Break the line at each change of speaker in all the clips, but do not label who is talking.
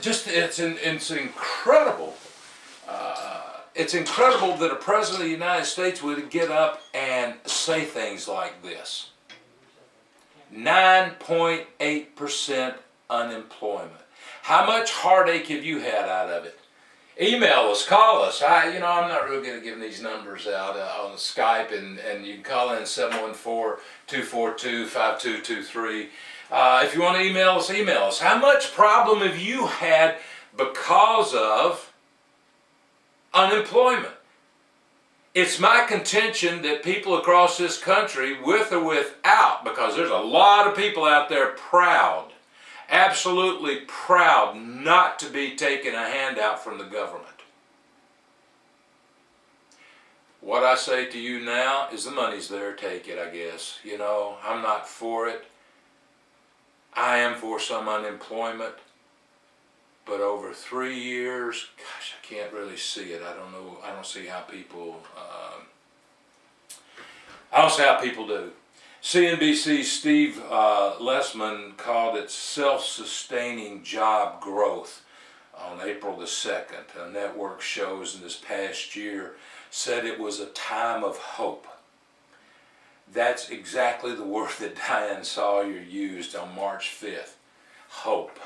It's incredible. It's incredible that a president of the United States would get up and say things like this. 9.8% unemployment. How much heartache have you had out of it? Email us, call us. I'm not really good at giving these numbers out on Skype, and you can call in 714-242-5223. If you want to email us, email us. How much problem have you had because of unemployment? It's my contention that people across this country, with or without, because there's a lot of people out there proud, absolutely proud not to be taking a handout from the government. What I say to you now is the money's there, take it, I guess. I'm not for it. I am for some unemployment. But over 3 years, gosh, I can't really see it. I don't know. I don't see how people. I don't see how people do. CNBC's Steve Lessman called it self-sustaining job growth on April the 2nd. A network shows in this past year said it was a time of hope. That's exactly the word that Diane Sawyer used on March 5th. Hope.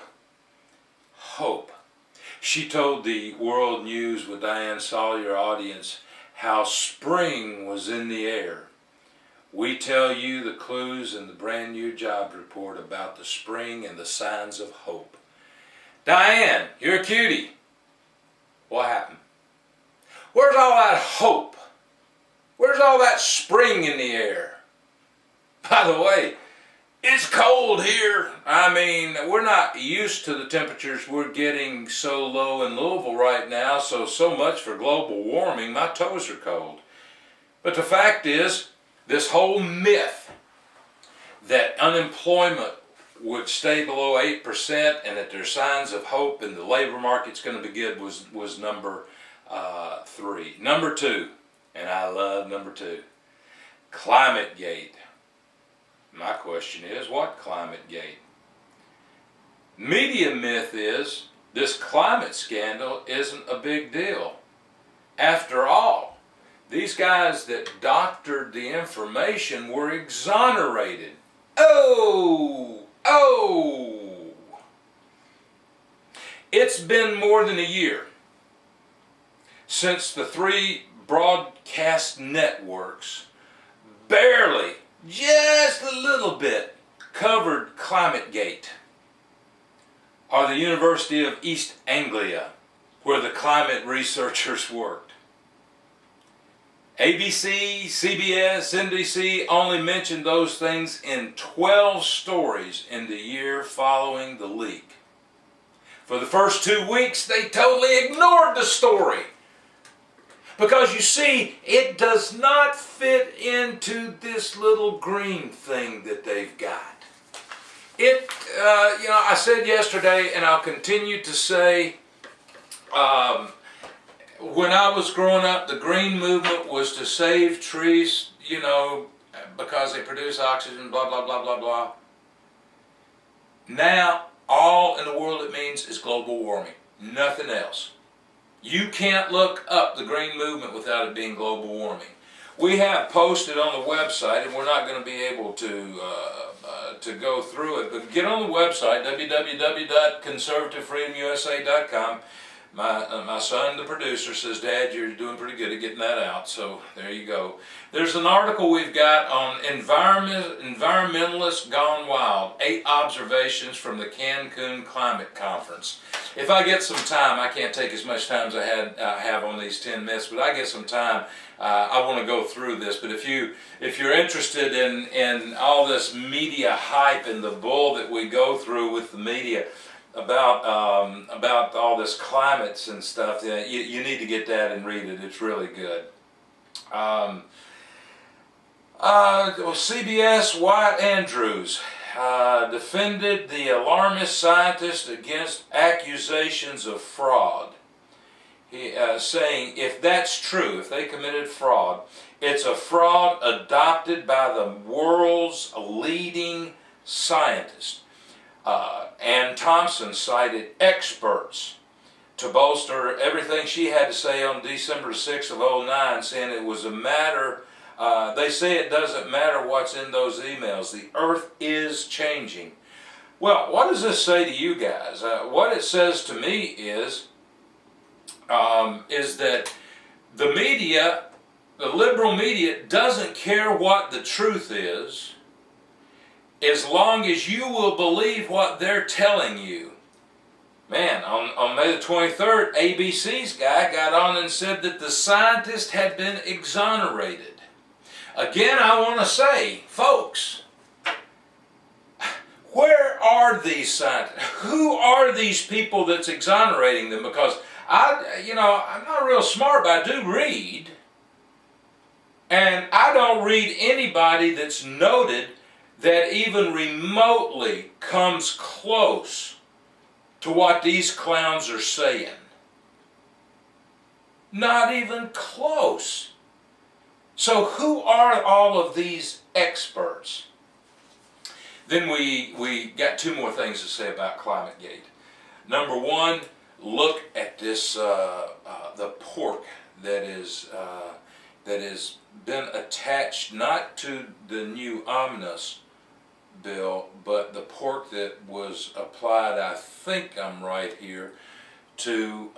Hope. She told the World News with Diane Sawyer audience how spring was in the air. We tell you the clues in the brand new job report about the spring and the signs of hope. Diane, you're a cutie. What happened? Where's all that hope? Where's all that spring in the air? By the way, it's cold here. I mean, we're not used to the temperatures we're getting so low in Louisville right now, so much for global warming. My toes are cold. But the fact is, this whole myth that unemployment would stay below 8% and that there's signs of hope and the labor market's going to be good was number 3. Number 2, and I love number 2, ClimateGate. My question is, what ClimateGate? Media myth is this climate scandal isn't a big deal. After all, these guys that doctored the information were exonerated. Oh! It's been more than a year since the 3 broadcast networks barely, just a little bit, covered ClimateGate, or the University of East Anglia, where the climate researchers worked. ABC, CBS, NBC only mentioned those things in 12 stories in the year following the leak. For the first 2 weeks, they totally ignored the story. Because you see, it does not fit into this little green thing that they've got. I said yesterday, and I'll continue to say, when I was growing up, the green movement was to save trees, because they produce oxygen, blah, blah, blah, blah, blah. Now, all in the world it means is global warming. Nothing else. You can't look up the green movement without it being global warming. We have posted on the website, and we're not going to be able to go through it, but get on the website, www.conservativefreedomusa.com. My son, the producer, says, Dad, you're doing pretty good at getting that out, so there you go. There's an article we've got on environmentalists gone wild, 8 observations from the Cancun Climate Conference. If I get some time, I can't take as much time as I have on these 10 minutes, but I get some time, I want to go through this. But if you're interested in all this media hype and the bull that we go through with the media, about all this climates and stuff, you need to get that and read it. It's really good. CBS Wyatt Andrews defended the alarmist scientist against accusations of fraud. He saying, if that's true, if they committed fraud, it's a fraud adopted by the world's leading scientists. Ann Thompson cited experts to bolster everything she had to say on December 6th of '09, saying it was a matter, they say it doesn't matter what's in those emails. The earth is changing. Well, what does this say to you guys? What it says to me is that the media, the liberal media, doesn't care what the truth is as long as you will believe what they're telling you. Man, on May the 23rd, ABC's guy got on and said that the scientist had been exonerated. Again, I want to say, folks, where are these scientists? Who are these people that's exonerating them? Because I'm not real smart, but I do read. And I don't read anybody that's noted that even remotely comes close to what these clowns are saying. Not even close. So who are all of these experts? Then we got two more things to say about ClimateGate. Number one, look at this the pork that has been attached not to the new omnibus bill, but the pork that was applied, I think I'm right here, to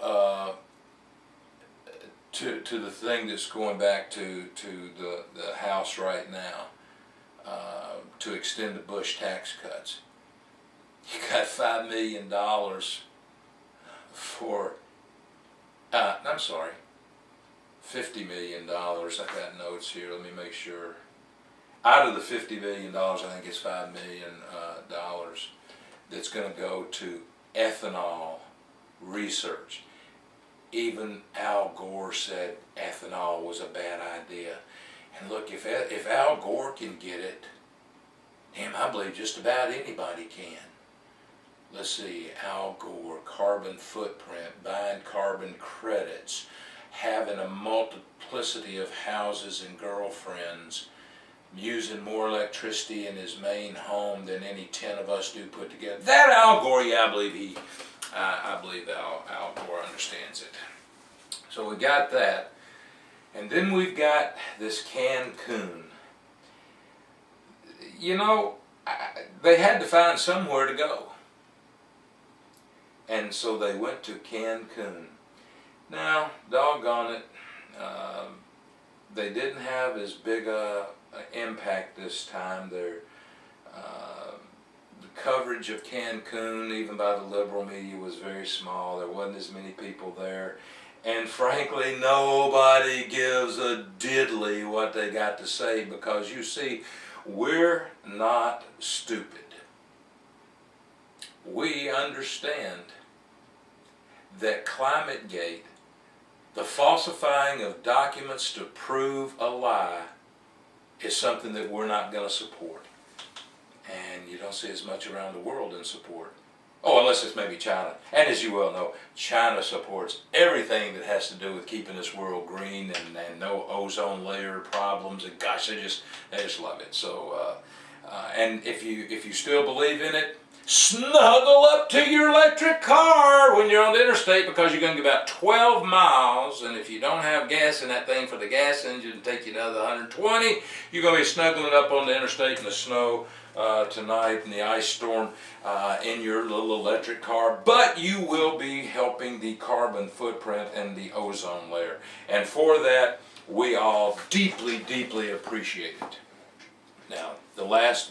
the thing that's going back to the House right now, to extend the Bush tax cuts. You got $5 million for, I'm sorry, $50 million. I've got notes here, let me make sure. Out of the $50 million, I think it's $5 million that's going to go to ethanol research. Even Al Gore said ethanol was a bad idea. And look, if Al Gore can get it, damn, I believe just about anybody can. Let's see, Al Gore, carbon footprint, buying carbon credits, having a multiplicity of houses and girlfriends, using more electricity in his main home than any 10 of us do put together. That Al Gore, yeah, I believe Al Gore understands it. So we got that. And then we've got this Cancun. You know, they had to find somewhere to go. And so they went to Cancun. Now, doggone it, they didn't have as big a impact this time. The coverage of Cancun, even by the liberal media, was very small. There wasn't as many people there. And frankly, nobody gives a diddly what they got to say, because you see, we're not stupid. We understand that ClimateGate, the falsifying of documents to prove a lie, is something that we're not going to support. And you don't see as much around the world in support. Oh, unless it's maybe China. And as you well know, China supports everything that has to do with keeping this world green and no ozone layer problems. And gosh, they just love it. So, and if you still believe in it, snuggle up to your electric car when you're on the interstate, because you're going to get about 12 miles, and if you don't have gas in that thing for the gas engine to take you another 120, you're going to be snuggling up on the interstate in the snow tonight in the ice storm in your little electric car. But you will be helping the carbon footprint and the ozone layer. And for that, we all deeply, deeply appreciate it. Now, the last